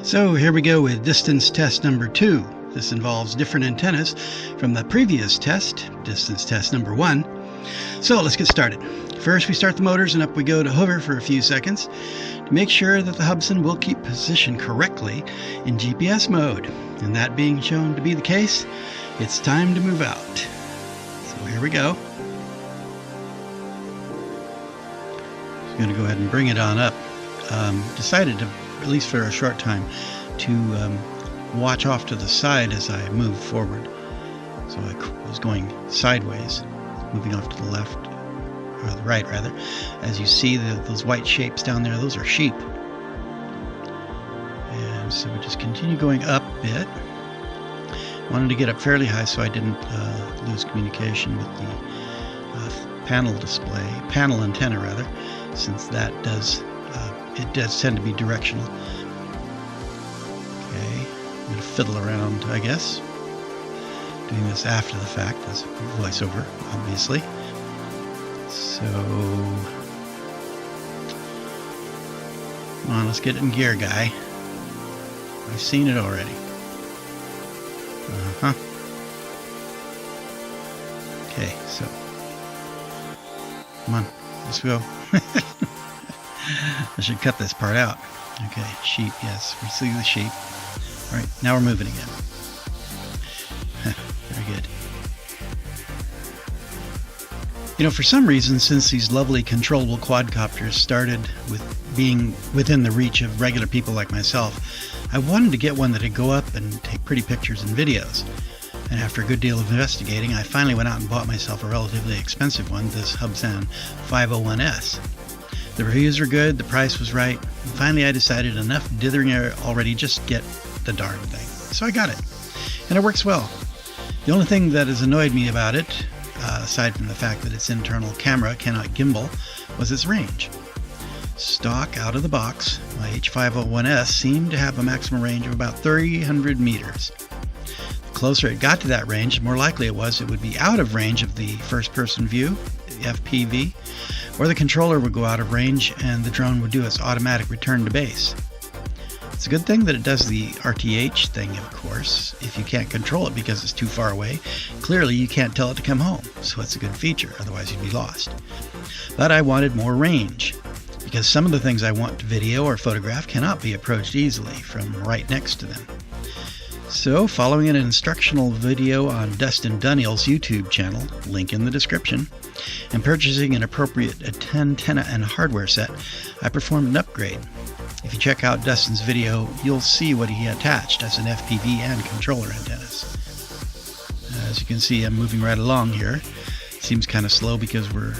So here we go with distance test number 2. This involves different antennas from the previous test, distance test number 1. So let's get started. First we start the motors and up we go to hover for a few seconds to make sure that the Hubsan will keep position correctly in GPS mode. And that being shown to be the case, it's time to move out. So here we go. I'm going to go ahead and bring it on up. Decided to, at least for a short time, to watch off to the side as I moved forward. So I was going sideways, moving off to the left, or the right rather. As you see, those white shapes down there, those are sheep. And so we just continue going up a bit. Wanted to get up fairly high so I didn't lose communication with the panel antenna rather, since that does it does tend to be directional. Okay, I'm going to fiddle around, I guess. Doing this after the fact as voiceover, obviously. So, come on, let's get it in gear, guy. I've seen it already. Okay, so, come on, let's go. I should cut this part out. Okay, sheep, yes, we see the sheep. All right, now we're moving again. Very good. You know, for some reason, since these lovely controllable quadcopters started with being within the reach of regular people like myself, I wanted to get one that could go up and take pretty pictures and videos. And after a good deal of investigating, I finally went out and bought myself a relatively expensive one, this Hubsan H501SS. The reviews were good, the price was right, and finally I decided enough dithering already, just get the darn thing. So I got it, and it works well. The only thing that has annoyed me about it, aside from the fact that its internal camera cannot gimbal, was its range. Stock out of the box, my H501S seemed to have a maximum range of about 300 meters. The closer it got to that range, the more likely it was it would be out of range of the first-person view, the FPV, or the controller would go out of range and the drone would do its automatic return to base. It's a good thing that it does the RTH thing, of course. If you can't control it because it's too far away, clearly you can't tell it to come home, so it's a good feature, otherwise you'd be lost. But I wanted more range, because some of the things I want to video or photograph cannot be approached easily from right next to them. So, following an instructional video on Dustin Dunniel's YouTube channel, link in the description, and purchasing an appropriate antenna and hardware set, I performed an upgrade. If you check out Dustin's video, you'll see what he attached as an FPV and controller antennas. As you can see, I'm moving right along here. Seems kind of slow because we're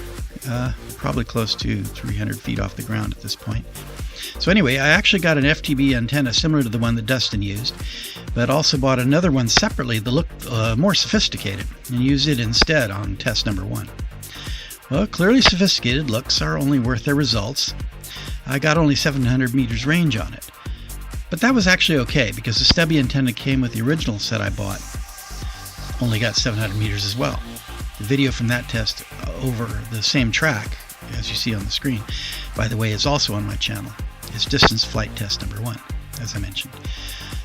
probably close to 300 feet off the ground at this point. So anyway, I actually got an FTB antenna similar to the one that Dustin used, but also bought another one separately that looked more sophisticated and used it instead on test number 1. Well, clearly sophisticated looks are only worth their results. I got only 700 meters range on it, but that was actually okay because the stubby antenna came with the original set I bought. Only got 700 meters as well. The video from that test over the same track, as you see on the screen, by the way, is also on my channel. It's distance flight test number 1, as I mentioned.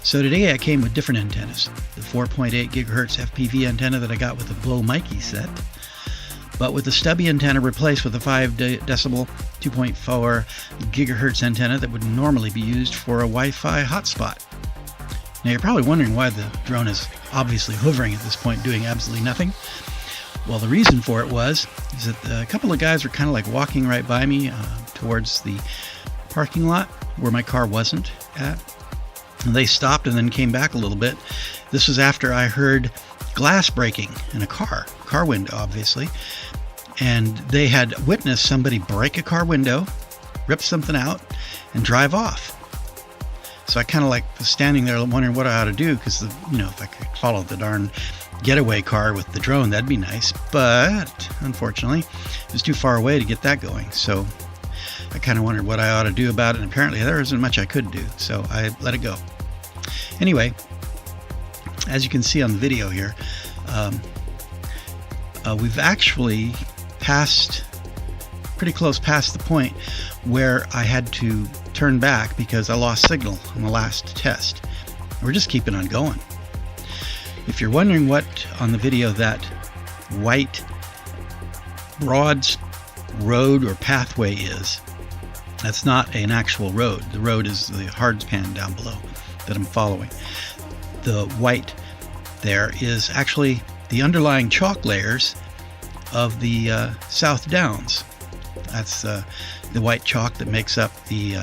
So today I came with different antennas. The 4.8 gigahertz FPV antenna that I got with the Blow Mikey set, but with the stubby antenna replaced with a 5 decibel 2.4 gigahertz antenna that would normally be used for a Wi-Fi hotspot. Now you're probably wondering why the drone is obviously hovering at this point, doing absolutely nothing. Well, the reason for it is that a couple of guys were kind of like walking right by me towards the parking lot where my car wasn't at. And they stopped and then came back a little bit. This was after I heard glass breaking in a car window, obviously. And they had witnessed somebody break a car window, rip something out, and drive off. So I kind of like was standing there wondering what I ought to do, because if I could follow the darn getaway car with the drone, that'd be nice. But unfortunately, it was too far away to get that going. So I kind of wondered what I ought to do about it, and apparently there isn't much I could do, so I let it go. Anyway, as you can see on the video here, we've actually passed pretty close past the point where I had to turn back because I lost signal on the last test. We're just keeping on going. If you're wondering what on the video that white broad road or pathway is, that's not an actual road. The road is the hardpan down below that I'm following. The white there is actually the underlying chalk layers of the South Downs. That's the white chalk that makes up the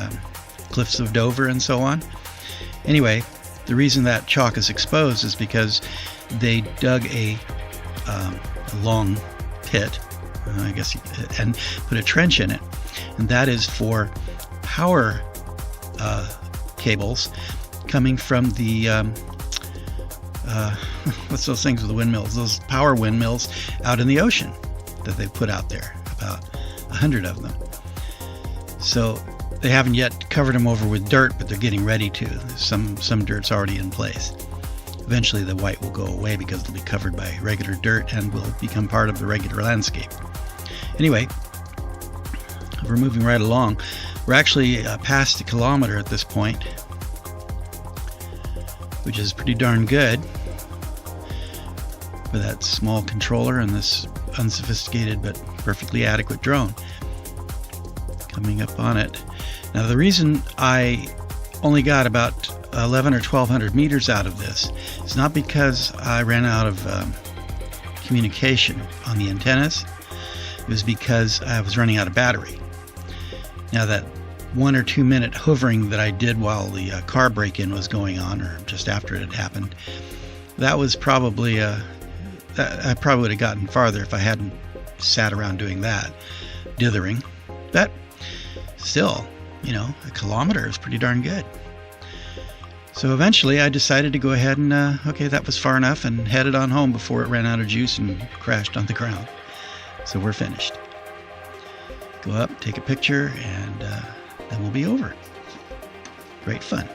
cliffs of Dover and so on. Anyway, the reason that chalk is exposed is because they dug a long pit, I guess, and put a trench in it, and that is for power cables coming from the what's those things with the windmills? Those power windmills out in the ocean that they put out there, about 100 of them. So they haven't yet covered them over with dirt, but they're getting ready to. Some dirt's already in place. Eventually the white will go away because it'll be covered by regular dirt and will become part of the regular landscape. Anyway, we're moving right along. We're actually past a kilometer at this point, which is pretty darn good for that small controller and this unsophisticated but perfectly adequate drone. Coming up on it. Now, the reason I only got about 11 or 1200 meters out of this is not because I ran out of communication on the antennas. It was because I was running out of battery. Now, that 1 or 2 minute hovering that I did while the car break-in was going on, or just after it had happened, that was probably I probably would have gotten farther if I hadn't sat around doing that, dithering. But still, you know, a kilometer is pretty darn good. So eventually I decided to go ahead and, okay, that was far enough, and headed on home before it ran out of juice and crashed on the ground. So we're finished. Go up, take a picture, and then we'll be over. Great fun.